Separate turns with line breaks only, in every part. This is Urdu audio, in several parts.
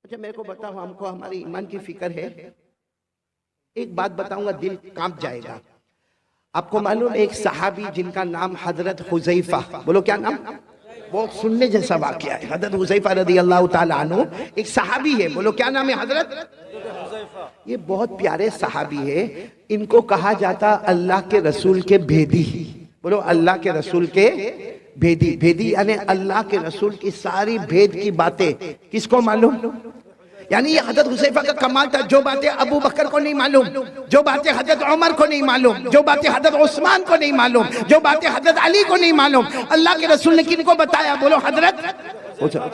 اچھا میرے کو بتاؤ، ہم کو ہماری ایمان کی فکر ہے؟ ایک بات بتاؤں گا، دل کانپ جائے گا. آپ کو معلوم ایک صحابی جن کا نام حضرت حذیفہ، بولو کیا نام؟ بہت سننے جیسا واقعہ ہے. حضرت حذیفہ رضی اللہ تعالیٰ عنہ ایک صحابی ہے. بولو کیا نام ہے؟ حضرت یہ بہت پیارے صحابی ہے. ان کو کہا جاتا اللہ کے رسول کے بھیدی. بولو اللہ کے رسول کے بھیدی. بھیدی یعنی اللہ کے رسول کی ساری بھید کی باتیں کس کو معلوم؟ یعنی یہ حضرت حذیفہ کا کمال تھا. جو باتیں ابو بکر کو نہیں معلوم، جو باتیں حضرت عمر کو نہیں معلوم، جو باتیں حضرت عثمان کو نہیں معلوم، جو باتیں حضرت علی کو نہیں معلوم، اللہ کے رسول نے کن کو بتایا؟ بولو حضرت.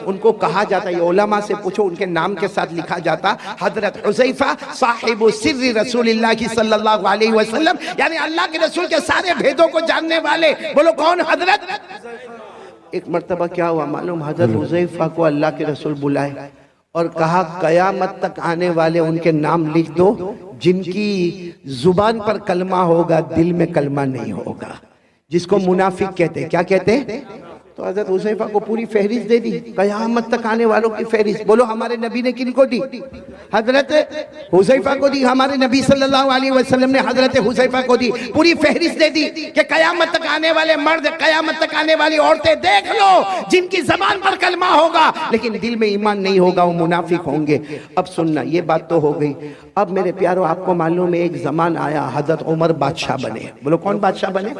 ان کو کہا جاتا، یہ علماء سے پوچھو، ان کے نام کے ساتھ لکھا جاتا حضرت حذیفہ صاحب سر رسول اللہ صلی اللہ علیہ وسلم، یعنی اللہ کے رسول کے سارے بھیدوں کو جاننے والے. بولو کون؟ حضرت. ایک مرتبہ کیا ہوا معلوم؟ حضرت حذیفہ کو اللہ کے رسول بلائے اور کہا قیامت تک آنے والے ان کے نام لکھ دو جن کی زبان پر کلمہ ہوگا دل میں کلمہ نہیں ہوگا، جس کو منافق کہتے ہیں. کیا کہتے ہیں؟ تو حضرت حذیفہ کو پوری فہرست دے دی، قیامت تک آنے والوں کی فہرست. بولو ہمارے نبی نے کن کو دی؟ حضرت حذیفہ کو دی. ہمارے نبی صلی اللہ علیہ وسلم نے حضرت حذیفہ کو دی، پوری فہرست دے دی کہ قیامت تک آنے والے مرد، قیامت تک آنے والی عورتیں دیکھ لو جن کی زبان پر کلمہ ہوگا لیکن دل میں ایمان نہیں ہوگا، وہ منافق ہوں گے. اب سننا، یہ بات تو ہو گئی. اب میرے پیارو آپ کو معلوم ہے ایک زمان آیا حضرت عمر بادشاہ بنے. بولو کون بادشاہ بنے؟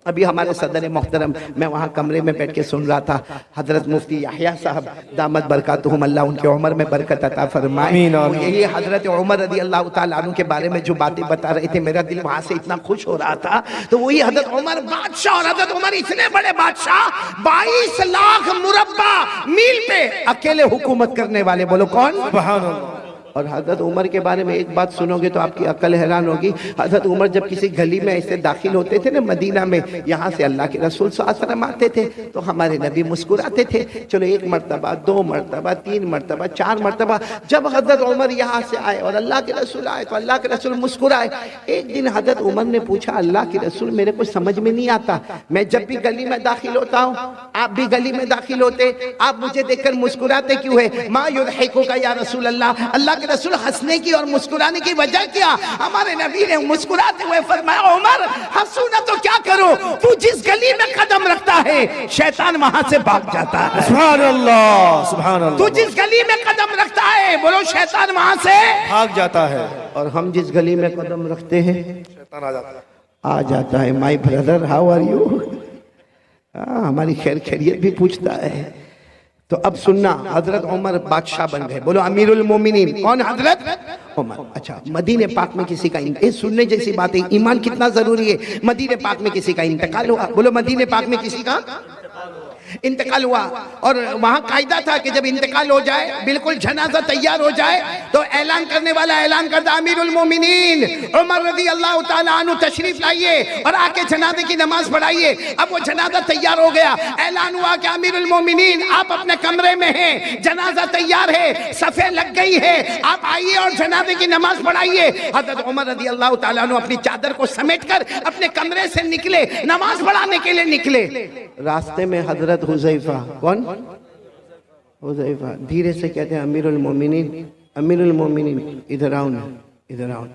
ابھی ہمارے صدر محترم، میں وہاں کمرے میں بیٹھ کے سن رہا تھا، حضرت مفتی یحییٰ صاحب دامت برکاتہم، اللہ ان کے عمر میں برکت عطا فرمائے. یہی حضرت عمر رضی اللہ تعالیٰ عنہ کے بارے میں جو باتیں بتا رہے تھے، میرا دل وہاں سے اتنا خوش ہو رہا تھا. تو وہی حضرت عمر بادشاہ، اور حضرت عمر اتنے بڑے بادشاہ 22 لاکھ مربع میل پہ اکیلے حکومت کرنے والے. بولو کون؟ سبحان اللہ. اور حضرت عمر کے بارے میں ایک بات سنو گے تو آپ کی عقل حیران ہوگی. حضرت عمر جب کسی گلی میں ایسے داخل ہوتے تھے نا مدینہ میں، یہاں سے اللہ کے رسول صلی اللہ علیہ وسلم آتے تھے تو ہمارے نبی مسکراتے تھے. چلو ایک مرتبہ، 2 مرتبہ، 3 مرتبہ، 4 مرتبہ جب حضرت عمر یہاں سے آئے اور اللہ کے رسول آئے تو اللہ کے رسول مسکرائے. ایک دن حضرت عمر نے پوچھا، اللہ کے رسول میرے کو سمجھ میں نہیں آتا، میں جب بھی گلی میں داخل ہوتا ہوں، آپ بھی گلی میں داخل ہوتے، آپ مجھے دیکھ کر مسکراتے کیوں ہے؟ ما یضحکک یا رسول اللہ، اللہ کے رسول ہنسنے کی اور مسکرانے کی وجہ کیا؟ ہمارے نبی نے مسکراتے ہوئے فرمایا، عمر ہنسو نہ تو کیا کرو، تو جس گلی میں قدم رکھتا ہے شیطان وہاں سے بھاگ جاتا ہے.
سبحان اللہ، سبحان اللہ.
تو جس گلی میں قدم رکھتا ہے، بولو شیطان وہاں سے
بھاگ جاتا ہے.
اور ہم جس گلی میں قدم رکھتے ہیں
شیطان آ جاتا ہے.
آ جاتا ہے. My brother how are you, ہماری خیر خیریت بھی پوچھتا ہے. تو اب سننا، حضرت عمر بادشاہ بن گئے. بولو امیر المومنین. کون؟ حضرت عمر. اچھا مدینہ پاک میں کسی کا سننے جیسی بات ہے، ایمان کتنا ضروری ہے. مدینہ پاک میں کسی کا انتقال ہوا. بولو مدینہ پاک میں کسی کا انتقال ہوا، اور وہاں قاعدہ تھا کہ جب انتقال ہو جائے، بالکل جنازہ تیار ہو جائے تو اعلان کرنے والا اعلان کرتا، امیر المومنین عمر رضی اللہ تعالیٰ عنہ تشریف لائیے اور آ کے جنازے کی نماز پڑھائیے. اب وہ جنازہ تیار ہو گیا، اعلان ہوا کہ امیر المومنین آپ اپنے کمرے میں ہیں، جنازہ تیار ہے، صفیں لگ گئی ہے، آپ آئیے اور جنازے کی نماز پڑھائیے. حضرت عمر رضی اللہ تعالیٰ عنہ اپنی چادر کو سمیٹ کر اپنے کمرے سے نکلے، نماز پڑھانے کے لیے نکلے. راستے میں حضرت حذیفہ، کون؟ حذیفہ دھیرے سے کہتے ہیں، امیر المومنین، امیر المومنین ادھر آؤ نا، ادھر آؤ.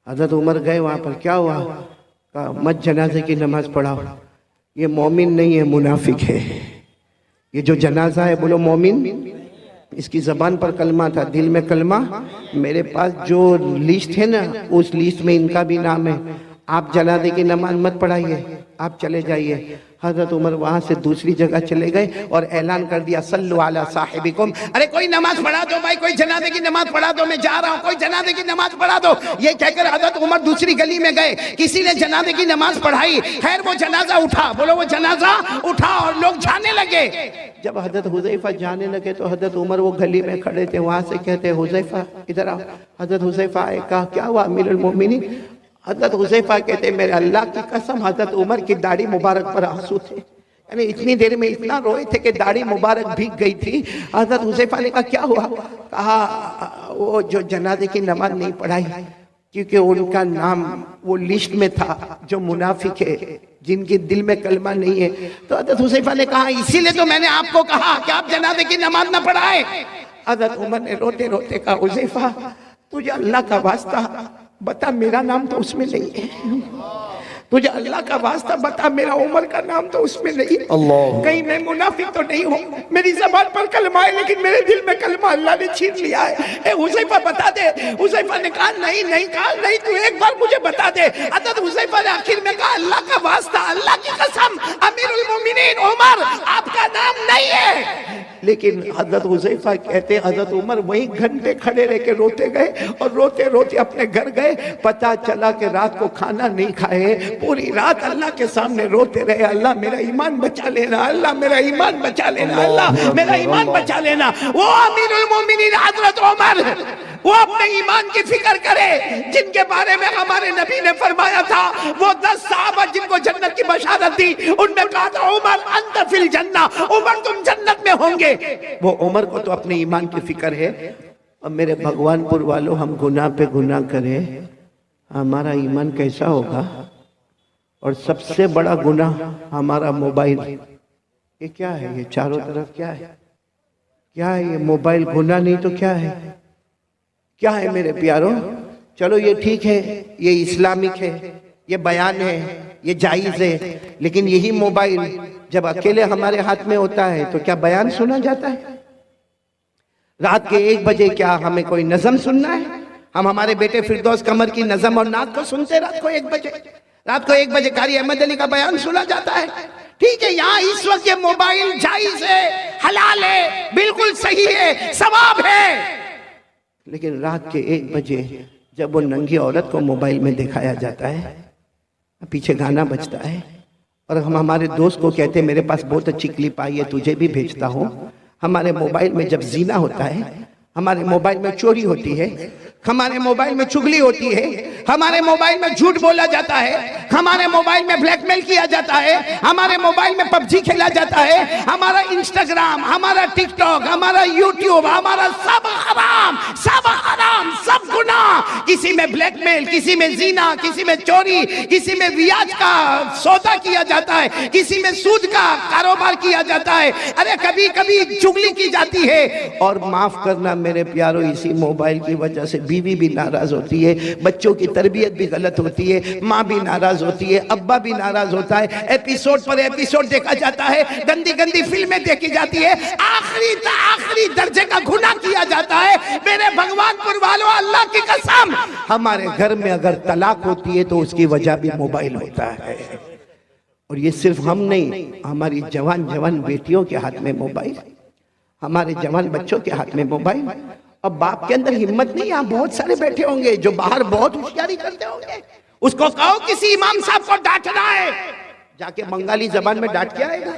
حضرت عمر گئے وہاں پر. کیا ہوا؟ کہا مت جنازے کی نماز پڑھاؤ، یہ مومن نہیں ہے، منافق ہے. یہ جو جنازہ ہے، بولو مومن، اس کی زبان پر کلمہ تھا، دل میں کلمہ. میرے پاس جو لسٹ ہے نا، اس لسٹ میں ان کا بھی نام ہے. آپ جنازے کی نماز مت پڑھائیے، آپ چلے جائیے. حضرت عمر وہاں سے دوسری جگہ چلے گئے اور اعلان کر دیا، صلو علی صاحبکم، ارے کوئی نماز پڑھا دو بھائی، کوئی جنازے کی نماز پڑھا دو، میں جا رہا ہوں، کوئی جنازے کی نماز پڑھا دو. یہ کہہ کر حضرت عمر دوسری گلی میں گئے، کسی نے جنازے کی نماز پڑھائی. خیر وہ جنازہ اٹھا. بولو وہ جنازہ اٹھا اور لوگ جانے لگے. جب حضرت حذیفہ جانے لگے تو حضرت عمر وہ گلی میں کھڑے تھے، وہاں سے کہتے حذیفہ ادھر آؤ. حضرت حذیفہ آئے، کہا کیا ہوا امیر المومنین؟ حضرت حذیفہ کہتے میرے اللہ کی قسم حضرت عمر کی داڑھی مبارک پر آنسو تھے، یعنی اتنی دیر میں اتنا روئے تھے کہ داڑھی مبارک بھیگ گئی تھی. حضرت حذیفہ نے کہا کیا ہوا؟ کہا وہ جو جنازے کی نماز نہیں پڑھائی کیونکہ ان کا نام وہ لسٹ میں تھا جو منافق ہے، جن کے دل میں کلمہ نہیں ہے. تو حضرت حذیفہ نے کہا اسی لیے تو میں نے آپ کو کہا کہ آپ جنازے کی نماز نہ پڑھائیں. حضرت عمر نے روتے روتے کہا حذیفہ تجھے اللہ کا واسطہ بتا میرا نام تو اس میں نہیں ہے، تجھے اللہ کا واسطہ بتا میرا عمر کا نام تو اس میں نہیں ہے،
اللہ
کہیں میں منافق تو نہیں ہوں، میری زبان پر کلمہ ہے لیکن میرے دل میں کلمہ اللہ نے چھین لیا ہے، اے حذیفہ بتا دے۔ حذیفہ نے کہا نہیں تو ایک بار مجھے بتا دے۔ حضرت حذیفہ نے آخر میں کہا اللہ کا واسطہ، اللہ کی قسم امیر المومنین عمر آپ کا نام نہیں ہے۔ لیکن حضرت حذیفہ کہتے حضرت عمر وہیں گھنٹے کھڑے رہ کے روتے گئے اور روتے روتے اپنے گھر گئے، پتہ چلا کہ رات کو کھانا نہیں کھائے، پوری رات اللہ کے سامنے روتے رہے، اللہ میرا ایمان بچا لینا، اللہ میرا ایمان بچا لینا، اللہ میرا ایمان بچا لینا۔ وہ امیر المومنین حضرت عمر وہ اپنے ایمان کی فکر کرے جن کے بارے میں ہمارے نبی نے فرمایا تھا، وہ 10 صحابہ جن کو جنت کی بشارت دی، ان میں کہا تھا عمر انت فی الجنہ، عمر تم جنت میں ہوں گے۔ وہ عمر کو تو اپنے ایمان کی فکر ہے۔ اور میرے بھگوان پور والوں ہم گناہ پہ گناہ کریں ہمارا ایمان کیسا ہوگا؟ اور سب سے بڑا گناہ ہمارا موبائل، یہ کیا ہے؟ یہ چاروں طرف کیا ہے؟ کیا ہے یہ موبائل؟ گناہ نہیں تو کیا ہے؟ کیا ہے میرے پیاروں؟ چلو یہ ٹھیک ہے، یہ اسلامک ہے، یہ بیان ہے، یہ جائز ہے، لیکن یہی موبائل جب اکیلے ہمارے ہاتھ میں ہوتا ہے تو کیا بیان سنا جاتا ہے؟ رات کے 1 بجے کیا ہمیں کوئی نظم سننا ہے؟ ہم ہمارے بیٹے فردوس قمر کی نظم اور نعت کو سنتے رات کو 1 بجے، رات کو 1 بجے قاری احمد علی کا بیان سنا جاتا ہے۔ ٹھیک ہے، یہاں اس وقت یہ موبائل جائز ہے، حلال ہے، بالکل صحیح ہے، ثواب ہے، لیکن رات کے 1 بجے جب وہ ننگی عورت کو موبائل میں دکھایا جاتا ہے، پیچھے گانا بجتا ہے، اور ہم ہمارے دوست کو کہتے ہیں میرے پاس بہت اچھی کلپ آئی ہے تجھے بھی بھیجتا ہوں۔ ہمارے موبائل میں جب زنا ہوتا ہے، ہمارے موبائل میں چوری ہوتی ہے، ہمارے موبائل میں چغلی ہوتی ہے، ہمارے موبائل میں جھوٹ بولا جاتا ہے، ہمارے موبائل میں بلیک میل کیا جاتا ہے، ہمارے موبائل میں پب جی کھیلا جاتا ہے، ہمارا انسٹاگرام، ہمارا ٹک ٹاک، ہمارا یوٹیوب، ہمارا سب حرام، سب حرام، سب گناہ، کسی میں بلیک میل، کسی میں زنا، کسی میں چوری، کسی میں ویاج کا سودا کیا جاتا ہے، کسی میں سود کا کاروبار کیا جاتا ہے، ارے کبھی کبھی چغلی کی جاتی ہے۔ اور معاف کرنا میرے پیارو، اسی موبائل کی وجہ سے بیوی بھی ناراض ہوتی ہے، بچوں کی تربیت بھی غلط ہوتی ہے، ماں بھی ناراض ہوتی ہے، ابا بھی ناراض ہوتا ہے، ایپیسوڈ پر ایپیسوڈ دیکھا جاتا ہے، گندی گندی فلمیں دیکھی جاتی ہے، آخری درجے کا گناہ کیا جاتا ہے۔ میرے بھگوان پور والوں اللہ کی قسم، ہمارے گھر میں اگر طلاق ہوتی ہے تو اس کی وجہ بھی موبائل ہوتا ہے۔ اور یہ صرف ہم نہیں، ہماری جوان بیٹیوں کے ہاتھ میں موبائل، ہمارے جوان بچوں کے ہاتھ میں موبائل۔ اب باپ کے اندر ہمت نہیں، یہاں بہت سارے بیٹھے ہوں گے جو باہر بہت ہوشیاری کرتے ہوں گے، اس کو کہو کسی امام صاحب کو ڈانٹنا ہے، جا کے بنگالی زبان میں ڈانٹ کے آئے گا۔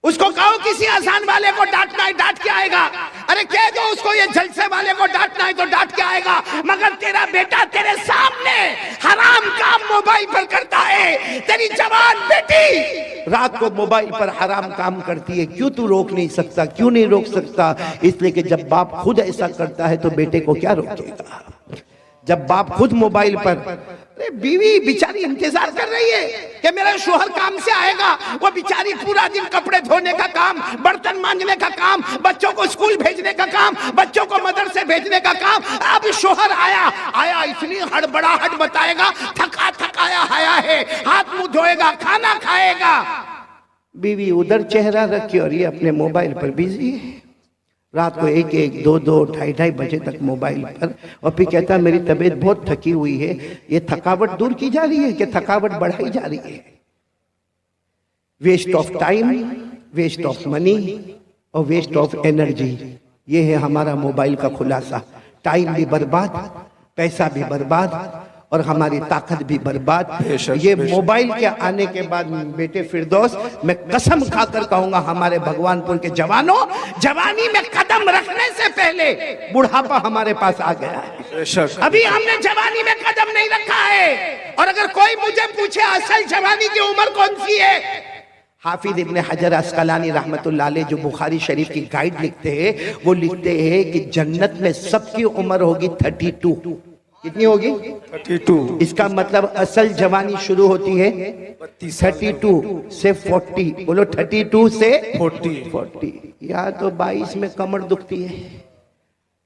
اس کو کہو کسی اذان والے کو ڈانٹنا ہے، ڈانٹ کے آئے گا۔ ارے کہہ دو اس کو یہ جلسے والے کو ڈانٹنا ہے تو ڈانٹ کے آئے گا۔ مگر تیرا بیٹا تیرے سامنے حرام کام موبائل پر کرتا ہے، تیری جوان بیٹی رات کو موبائل پر حرام کام کرتی ہے، کیوں تو روک نہیں سکتا؟ کیوں نہیں روک سکتا؟ اس لیے کہ جب باپ خود ایسا کرتا ہے تو بیٹے کو کیا روکے گا؟ جب باپ خود موبائل پر، بیوی بیچاری انتظار کر رہی ہے کہ میرا شوہر کام سے آئے گا، وہ بیچاری پورا دن کپڑے دھونے کا کام، برتن مانجنے کا کام، بچوں کو اسکول بھیجنے کا کام، بچوں کو مدرسے بھیجنے کا کام۔ اب شوہر آیا اتنی ہڑبڑاہٹ بتائے گا، تھکایا آیا ہے، ہاتھ منہ دھوئے گا، کھانا کھائے گا، بیوی ادھر چہرہ رکھے اور یہ اپنے موبائل پر بیزی ہے، رات کو 1-1, 2-2, 2:30 بجے تک موبائل پر، اور پھر کہتا میری طبیعت بہت تھکی ہوئی ہے۔ یہ تھکاوٹ دور کی جا رہی ہے کہ تھکاوٹ بڑھائی جا رہی ہے؟ Waste of time, waste of money اور ویسٹ آف انرجی، یہ ہے ہمارا موبائل کا خلاصہ۔ ٹائم بھی برباد، پیسہ بھی برباد، اور ہماری طاقت بھی برباد۔ یہ موبائل کے آنے کے بعد بیٹے فردوس، میں قسم کھا کر کہوں گا ہمارے بھگوان پور کے جوانوں، جوانی میں قدم رکھنے سے پہلے بڑھاپا ہمارے پاس آ گیا ہے۔ ابھی ہم نے جوانی میں قدم نہیں رکھا ہے۔ اور اگر کوئی مجھے پوچھے اصل جوانی کی عمر کون سی ہے، حافظ ابن حجر عسقلانی رحمت اللہ علیہ جو بخاری شریف کی گائیڈ لکھتے ہیں، وہ لکھتے ہیں کہ جنت میں سب کی عمر ہوگی 32۔ کتنی ہوگی؟ 32۔ اس کا مطلب اصل جوانی شروع ہوتی ہے 32 سے 40۔ بولو 32 سے 40۔ یا تو 22 میں کمر دکھتی ہے،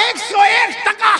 101%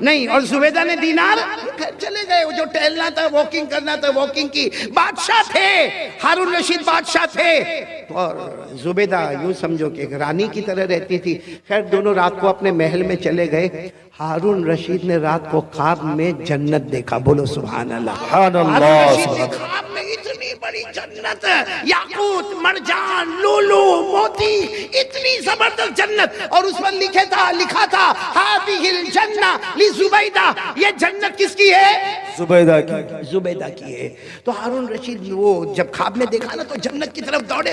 نہیں، اور زبیدہ نے دینار گھر چلے گئے. وہ جو ٹہلنا تھا، واکنگ کرنا تھا، واکنگ کی. بادشاہ تھے، ہارون رشید بادشاہ تھے، اور زبیدہ یوں سمجھو کہ ایک رانی کی طرح رہتی تھی. خیر دونوں رات کو اپنے محل میں چلے گئے. ہارون رشید نے رات کو خواب میں جنت دیکھا. بولو سبحان اللہ.
سبحان اللہ،
ہارون رشید نے
سبحان اللہ.
خواب میں اتنی بڑی جنت، یاقوت، مرجان، لولو، موتی، اتنی زبردست جنت، اور اس پر لکھا تھا ہذہ الجنہ لزبیدہ. یہ جنت کس کی ہے؟
زبیدہ کی.
زبیدہ کی ہے. تو ہارون رشید وہ جب خواب میں دیکھا نا تو جنت کی طرف دوڑے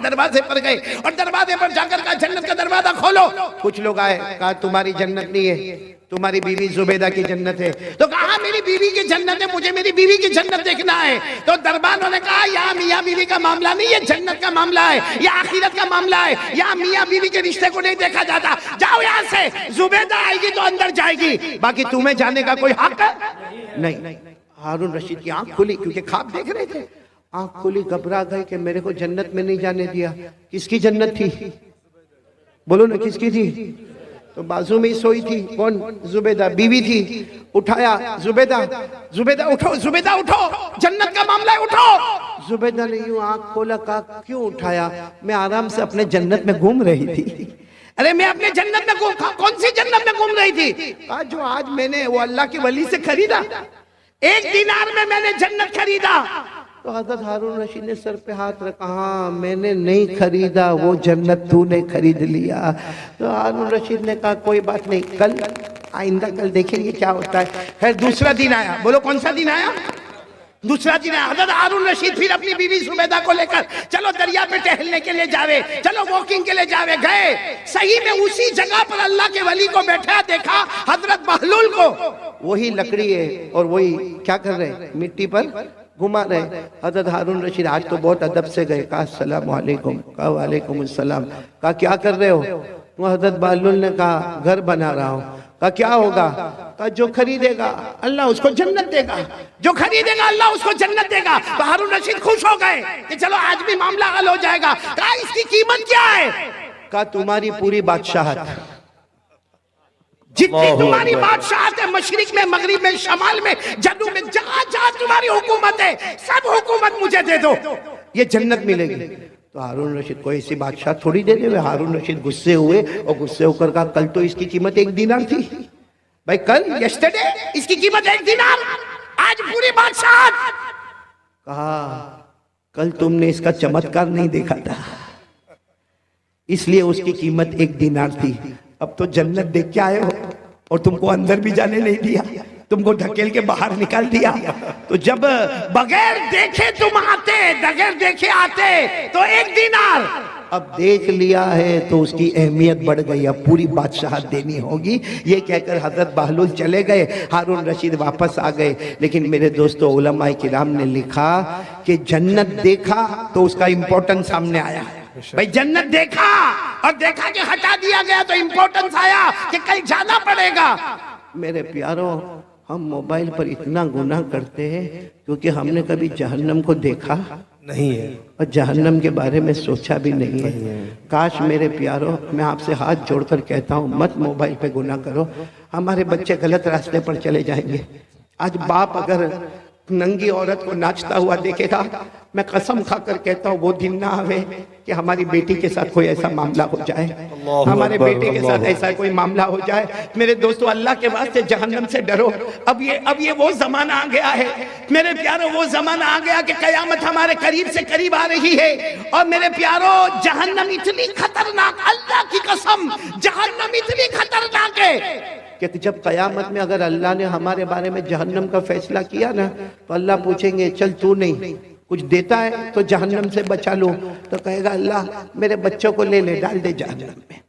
دروازے پر گئے، اور دروازے پر جا کر کہا جنت کا دروازہ کھولو. کچھ لوگ آئے، کہا تمہاری جنت نہیں ہے، تمہاری بیوی زبیدہ کی جنت ہے. تو کہا میری بیوی کی جنت ہے، مجھے میری بیوی کی جنت دیکھنا ہے. تو دربانوں نے کہا یہاں میاں بیوی کا معاملہ نہیں، یہ جنت کا معاملہ ہے، یہ آخرت کا معاملہ ہے. یہاں میاں بیوی کے رشتے کو نہیں دیکھا جاتا. جاؤ یہاں سے، زبیدہ آئے گی تو اندر جائے گی، باقی تمہیں جانے کا کوئی حق نہیں. ہارون رشید کی آنکھ کھلی، کیونکہ خواب دیکھ رہے تھے. آنکھ کھلی، گھبرا گئے کہ میرے کو جنت میں نہیں جانے دیا. کس کی جنت تھی؟ بولو نا کس کی تھی؟ تو بازو میں ہی سوئی تھی. کون؟ زبیدہ بیوی تھی. اٹھایا، زبیدہ اٹھو، زبیدہ اٹھو، جنت کا معاملہ ہے، اٹھو. زبیدہ نے یوں آنکھ کھولا، کہا کیوں اٹھایا؟ میں آرام سے اپنے جنت میں گھوم رہی تھی. ارے میں اپنے جنت میں کون سی جنت میں گھوم رہی تھی؟ کہا جو آج میں نے وہ اللہ کے ولی سے خریدا، 1 دینار میں نے جنت خریدا. تو حضرت ہارون رشید نے سر پہ ہاتھ رکھا، ہاں میں نے نہیں خریدا، وہ جنت تو نے خرید لیا. تو ہارون رشید نے کہا کوئی بات نہیں، کل آئندہ کل دیکھیں گے کیا ہوتا ہے. خیر دوسرا دن آیا. بولو کون سا دن آیا؟ دوسرا دن آیا. حضرت ہارون رشید پھر اپنی بیوی زبیدہ کو لے کر چلو دریا پہ ٹہلنے کے لیے جاوے، چلو واکنگ کے لیے جاوے. گئے، صحیح میں اسی جگہ پر اللہ کے ولی کو بیٹھا دیکھا، حضرت بہلول کو. وہی لکڑی ہے اور وہی کیا کر رہے؟ مٹی پر گھما رہے. حضرت ہارون رشید آج تو بہت ادب سے گئے. کہا السلام علیکم. کہا وعلیکم السلام. کہا کیا کر رہے ہو؟ وہ حضرت بہلول نے کہا گھر بنا رہا ہوں. کہا کیا ہوگا؟ کہا جو خریدے گا اللہ اس کو جنت دے گا، جو خریدے گا اللہ اس کو جنت دے گا. تو ہارون رشید خوش ہو گئے کہ چلو آج بھی معاملہ حل ہو جائے گا. کہا اس کی قیمت کیا ہے؟ کہا تمہاری پوری بادشاہت، جتنی تمہاری بادشاہت ہے، مشرق میں، مغرب میں، شمال میں، جنوب میں، جہاں جہاں تمہاری حکومت ہے، سب حکومت مجھے دے دو، یہ جنت ملے گی. تو ہارون رشید کو ایسی بادشاہ تھوڑی دے دے. ہارون رشید غصے ہوئے اور غصے ہو کر کہا کل تو اس کی قیمت 1 دینار تھی. بھائی کل یسٹرڈے اس کی قیمت 1 دینار، آج پوری بادشاہت. کہا کل تم نے اس کا چمتکار نہیں دیکھا تھا، اس لیے اس کی قیمت 1 دینار تھی. اب تو جنت دیکھ کے آئے ہو اور تم کو اندر بھی جانے نہیں دیا، تم کو دھکیل کے باہر نکال دیا. تو جب بغیر دیکھے تم آتے، بغیر دیکھے آتے تو 1 دینار، اب دیکھ لیا ہے تو اس کی اہمیت بڑھ گئی، اب پوری بادشاہت دینی ہوگی. یہ کہہ کر حضرت بہلول چلے گئے، ہارون رشید واپس آ گئے. لیکن میرے دوستو علماء کرام نے لکھا کہ جنت دیکھا تو اس کا امپورٹنس سامنے آیا. بھئی جنت دیکھا اور دیکھا کہ ہٹا دیا گیا تو امپورٹنس آیا کہ کل جانا پڑے گا. میرے پیاروں، ہم موبائل پر اتنا گناہ کرتے ہیں کیونکہ ہم نے کبھی جہنم کو دیکھا
نہیں ہے
اور جہنم کے بارے میں سوچا بھی نہیں ہے. کاش میرے پیاروں، میں آپ سے ہاتھ جوڑ کر کہتا ہوں مت موبائل پہ گناہ کرو. ہمارے بچے غلط راستے پر چلے جائیں گے. آج باپ اگر ننگی عورت کو ناچتا ہوا دیکھے گا، میں قسم کھا کر کہتا ہوں وہ دن نہ آوے کہ ہماری بیٹی کے ساتھ کوئی ایسا معاملہ ہو جائے، ہمارے بیٹے کے ساتھ ایسا کوئی معاملہ ہو جائے. میرے دوستو اللہ کے واسطے جہنم سے ڈرو. اب یہ وہ زمانہ آ گیا ہے میرے پیاروں، وہ زمانہ آ گیا کہ قیامت ہمارے قریب سے قریب آ رہی ہے. اور میرے پیاروں جہنم اتنی خطرناک، اللہ کی قسم جہنم اتنی خطرناک ہے کہ جب قیامت میں اگر اللہ نے ہمارے بارے میں جہنم کا فیصلہ کیا نا تو اللہ پوچھیں گے چل تو نہیں کچھ دیتا ہے تو جہنم سے بچا لوں. تو کہے گا اللہ میرے بچوں کو لے لے ڈال دے جہنم میں،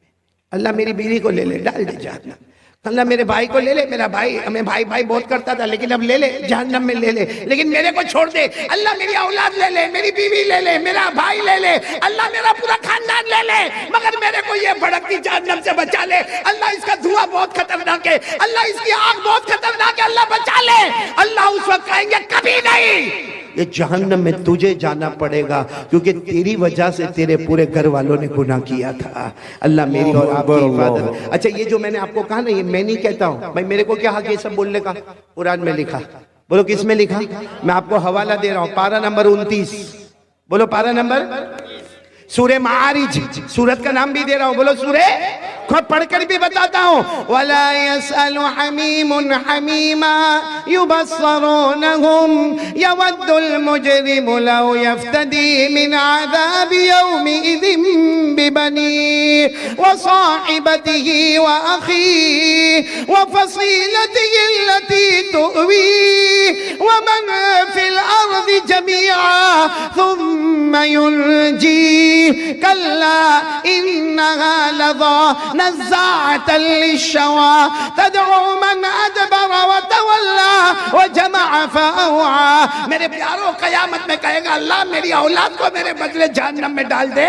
اللہ میری بیوی کو لے لے ڈال دے جہنم، اللہ میرے بھائی کو لے لے، میرا بھائی ہمیں بھائی بہت کرتا تھا لیکن اب لے لے جہنم میں لے لے، لیکن میرے کو چھوڑ دے، اللہ میری اولاد لے لے، میری بیوی لے لے، میرا بھائی لے لے، اللہ میرا پورا خاندان لے لے، مگر میرے کو یہ بھڑکتی جہنم سے بچا لے. اللہ اس کا دھواں بہت خطرناک ہے، اللہ اس کی آگ بہت خطرناک ہے، اللہ بچا لے. اللہ اس وقت کہیں گے کبھی نہیں، یہ جہنم میں تجھے جانا پڑے گا کیونکہ تیری وجہ سے تیرے پورے گھر والوں نے گناہ کیا تھا. اللہ میری اور آپ کی حفاظت. اچھا یہ جو میں نے آپ کو کہا نا یہ میں نہیں کہتا ہوں بھائی, میرے کو کیا حق یہ سب بولنے کا؟ قرآن میں لکھا. بولو کس میں لکھا؟ میں آپ کو حوالہ دے رہا ہوں, پارہ نمبر 29. بولو پارہ نمبر, سورہ معارج, سورت کا نام بھی دے رہا ہوں. بولو سورہ, خود پڑھ کر بھی بتاتا ہوں. وَلَا يَسْأَلُ حَمِيمٌ حَمِيمًا يُبَصَّرُونَهُمْ يَوَدُّ الْمُجْرِمُ لَوْ يَفْتَدِي مِنْ عَذَابِ يَوْمِئِذٍ بِبَنِيهِ وَصَاحِبَتِهِ وَأَخِيهِ وَفَصِيلَتِهِ الَّتِي تُؤْوِيهِ وَمَنْ فِي الْأَرْضِ جَمِيعًا ثُمَّ يُنْجِيهِ كَلَّا إِنَّهَا لَظَىٰ نَزَّاعَةً لِلشَّوَىٰ تَدْعُو مَنْ أَدْبَرَ وَتَوَلَّىٰ وَجَمَعَ فَأَوْعَىٰ. میرے پیاروں, قیامت میں کہے گا اللہ میری اولاد کو میرے بدلے جہنم میں ڈال دے,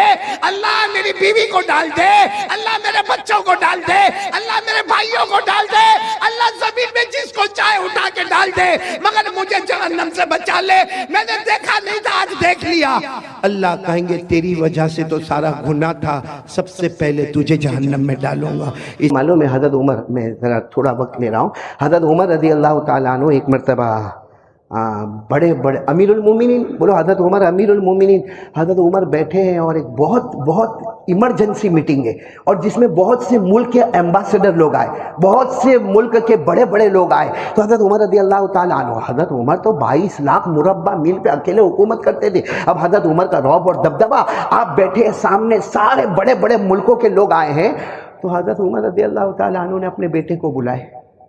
اللہ میری بیوی کو ڈال دے, اللہ میرے بچوں کو ڈال دے, اللہ میرے بھائیوں کو ڈال دے, اللہ زمین میں جس کو چاہے اٹھا کے ڈال دے, مگر مجھے جہنم سے بچا لے. میں نے دیکھا نہیں تھا, آج دیکھ لیا. اللہ کہیں گے تیری وجہ سے تو سارا گناہ تھا, سب سے پہلے تجھے جہنم میں ڈالوں گا. اس معلوم ہے حضرت عمر, میں ذرا تھوڑا وقت لے رہا ہوں, حضرت عمر رضی اللہ تعالیٰ عنہ ایک مرتبہ بڑے امیر المومنین, بولو حضرت عمر امیر المومنین, حضرت عمر بیٹھے ہیں اور ایک بہت ایمرجنسی میٹنگ ہے اور جس میں بہت سے ملک کے ایمبیسڈر لوگ آئے, بہت سے ملک کے بڑے لوگ آئے. تو حضرت عمر رضی اللہ تعالیٰ عنہ, حضرت عمر تو 22 لاکھ مربع میل پہ اکیلے حکومت کرتے تھے. اب حضرت عمر کا رعب اور دبدبہ, آپ بیٹھے سامنے سارے بڑے ملکوں کے لوگ آئے ہیں. تو حضرت عمر رضی اللہ تعالیٰ عنہ نے اپنے بیٹے کو بلائے,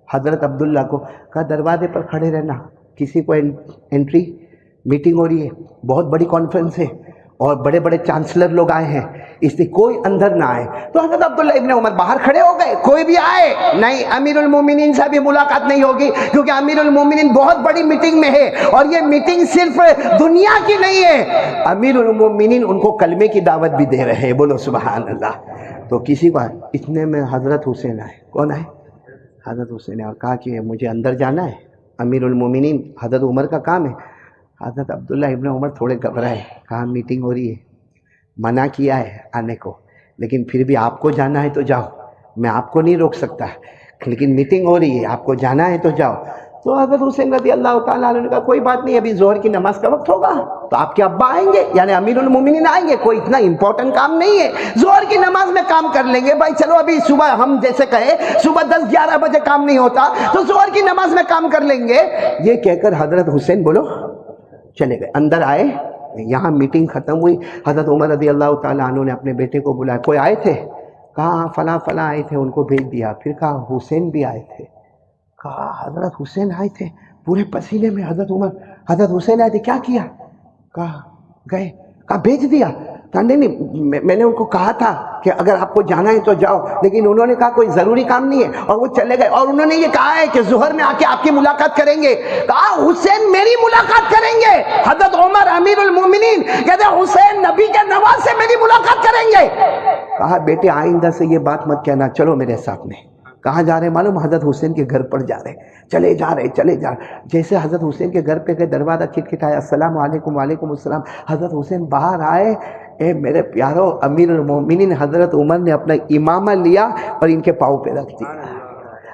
حضرت عبداللہ کو, کہا دروازے پر کھڑے رہنا, کسی کو انٹری, میٹنگ ہو رہی ہے, بہت بڑی کانفرنس ہے اور بڑے چانسلر لوگ آئے ہیں, اس لیے کوئی اندر نہ آئے. تو حضرت عبداللہ ابن عمر باہر کھڑے ہو گئے, کوئی بھی آئے نہیں, امیر المومنین سے بھی ملاقات نہیں ہوگی کیونکہ امیر المومنین بہت بڑی میٹنگ میں ہے اور یہ میٹنگ صرف دنیا کی نہیں ہے. امیر المومنین ان کو کلمے کی دعوت بھی دے رہے ہیں, بولو سبحان اللہ. تو کسی کو اتنے میں حضرت حسین آئے. کون آئے؟ حضرت حسین, اور کہا کہ مجھے اندر جانا ہے. امیر المومنین حضرت عمر کا کام ہے. حضرت عبداللہ ابن عمر تھوڑے گھبرائے, کہا میٹنگ ہو رہی ہے, منع کیا ہے آنے کو, لیکن پھر بھی آپ کو جانا ہے تو جاؤ, میں آپ کو نہیں روک سکتا, لیکن میٹنگ ہو رہی ہے, آپ کو جانا ہے تو جاؤ. تو حضرت حسین رضی اللہ تعالیٰ عنہ نے کہا کوئی بات نہیں, ابھی ظہر کی نماز کا وقت ہوگا تو آپ کے ابا آئیں گے, یعنی امیر المومنین آئیں گے, کوئی اتنا امپورٹنٹ کام نہیں ہے, ظہر کی نماز میں کام کر لیں گے بھائی. چلو ابھی صبح, ہم جیسے کہے صبح 10-11 بجے کام نہیں ہوتا تو ظہر کی نماز میں کام کر لیں گے. یہ کہہ کر حضرت حسین بولو چلے گئے, اندر آئے. یہاں میٹنگ ختم ہوئی, حضرت عمر رضی اللہ تعالیٰ عنہ نے اپنے بیٹے کو بلایا, کوئی آئے تھے؟ کہا فلاں آئے تھے, ان کو بھیج دیا. پھر کہا حسین بھی آئے تھے. کہا حضرت حسین آئے تھے, پورے پسینے میں حضرت عمر, حضرت حسین آئے تھے, کیا کیا؟ کہا گئے. کہا بھیج دیا. کہا نہیں, میں نے ان کو کہا تھا کہ اگر آپ کو جانا ہے تو جاؤ, لیکن انہوں نے کہا کوئی ضروری کام نہیں ہے, اور وہ چلے گئے. اور انہوں نے یہ کہا ہے کہ ظہر میں آ کے آپ کی ملاقات کریں گے. کہا حسین میری ملاقات کریں گے. حضرت عمر امیر المومنین کہتے ہیں حسین نبی کے نواز سے میری ملاقات کریں گے. کہا بیٹے آئندہ سے یہ بات مت کہنا, چلو میرے ساتھ میں. کہاں جا رہے معلوم؟ حضرت حسین کے گھر پر جا رہے, چلے جا رہے. جیسے حضرت حسین کے گھر پہ گئے, دروازہ کھٹکھٹایا, السلام علیکم. وعلیکم السلام. حضرت حسین باہر آئے. اے میرے پیارو, امیر المومنین حضرت عمر نے اپنا امامہ لیا اور ان کے پاؤں پہ رکھ دیا,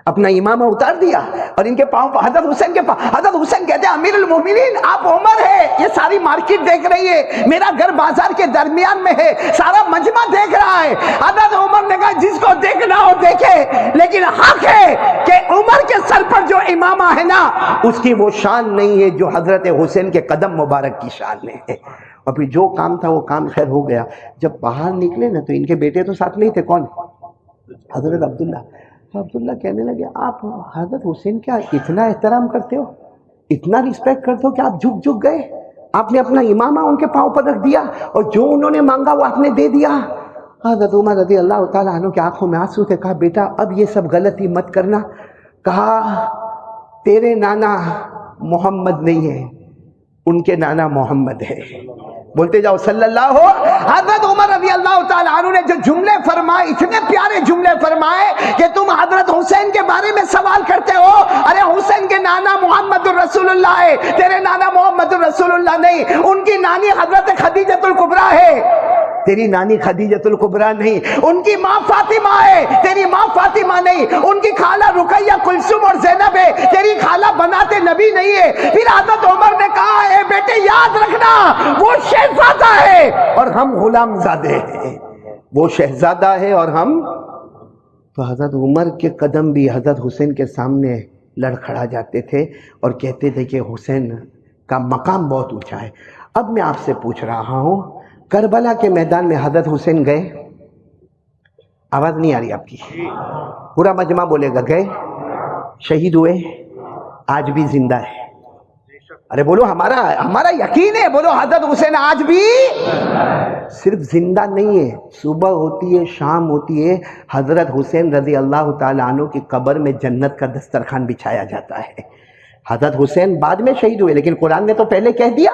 اپنا امامہ اتار دیا اور ان کے پاؤں پر, حضرت حسین کے پاؤں. حضرت حسین کہتے ہیں امیر المومنین آپ عمر ہے, یہ ساری مارکیٹ دیکھ رہی ہے, میرا گھر بازار کے درمیان میں ہے, سارا مجمع دیکھ رہا ہے. حضرت عمر نے کہا جس کو دیکھنا ہو دیکھے, لیکن حق ہے کہ عمر کے سر پر جو امامہ ہے نا, اس کی وہ شان نہیں ہے جو حضرت حسین کے قدم مبارک کی شان ہے. اور پھر جو کام تھا وہ کام خیر ہو گیا. جب باہر نکلے نا تو ان کے بیٹے تو ساتھ نہیں تھے. کون؟ حضرت عبداللہ. عبداللہ کہنے لگے آپ حضرت حسین کیا اتنا احترام کرتے ہو, اتنا رسپیکٹ کرتے ہو کہ آپ جھک گئے, آپ نے اپنا امامہ ان کے پاؤں پر رکھ دیا اور جو انہوں نے مانگا وہ آپ نے دے دیا. حضرت عمر رضی اللہ تعالیٰ عنہ کی آنکھوں میں آنسو تھے. کہا بیٹا اب یہ سب غلطی مت کرنا. کہا تیرے نانا محمد نہیں ہے, ان کے نانا محمد ہے. بولتے جاؤ صلی اللہ ہو. حضرت عمر رضی اللہ تعالیٰ عنہ نے جو جملے فرمائے، اتنے پیارے جملے فرمائے کہ تم حضرت حسین کے بارے میں سوال کرتے ہو. ارے حسین کے نانا محمد الرسول اللہ ہے، تیرے نانا محمد الرسول اللہ نہیں. ان کی نانی حضرت خدیجۃ الکبریٰ ہے، تیری نانی خدیجۃ الکبریٰ نہیں. ان کی ماں فاطمہ ہے، تیری ماں فاطمہ نہیں. ان کی خالہ رقیہ، کلثوم اور زینب ہے، تیری خالہ بنات نبی نہیں ہے. پھر حضرت عمر نے کہا اے بیٹے یاد رکھنا، وہ شہزادہ ہے اور ہم غلام زادے ہیں. وہ شہزادہ ہے اور ہم. تو حضرت عمر کے قدم بھی حضرت حسین کے سامنے لڑکھڑا جاتے تھے اور کہتے تھے کہ حسین کا مقام بہت اونچا ہے. اب میں آپ سے پوچھ رہا ہوں، کربلا کے میدان میں حضرت حسین گئے؟ آواز نہیں آ رہی آپ کی، پورا مجمع بولے گا گئے. شہید ہوئے، آج بھی زندہ ہے. ارے بولو، ہمارا یقین ہے. بولو حضرت حسین آج بھی صرف زندہ نہیں ہے، صبح ہوتی ہے، شام ہوتی ہے، حضرت حسین رضی اللہ تعالیٰ عنہ کی قبر میں جنت کا دسترخوان بچھایا جاتا ہے. حضرت حسین بعد میں شہید ہوئے، لیکن قرآن نے تو پہلے کہہ دیا.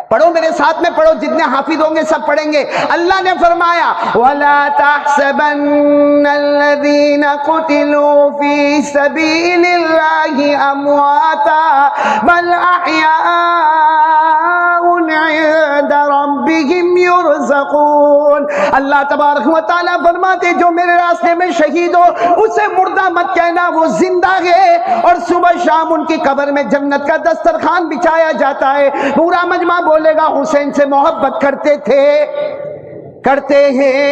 پڑھو میرے ساتھ میں پڑھو، جتنے حافظ ہوں گے سب پڑھیں گے. اللہ نے فرمایا وَلَا تَحْسَبَنَّ الَّذِينَ قُتِلُوا فِي سَبِيلِ اللَّهِ أَمْوَاتًا بَلْ أَحْيَاءٌ عِندَ رَبِّهِمْ يُرْزَقُونَ. اللہ تبارک و تعالیٰ فرماتے جو میرے راستے میں شہید ہو اسے مردہ مت کہنا، وہ زندہ ہے اور صبح شام ان کی قبر میں جنت کا دسترخوان بچھایا جاتا ہے. پورا مجمع بولے گا حسین سے محبت کرتے تھے، کرتے ہیں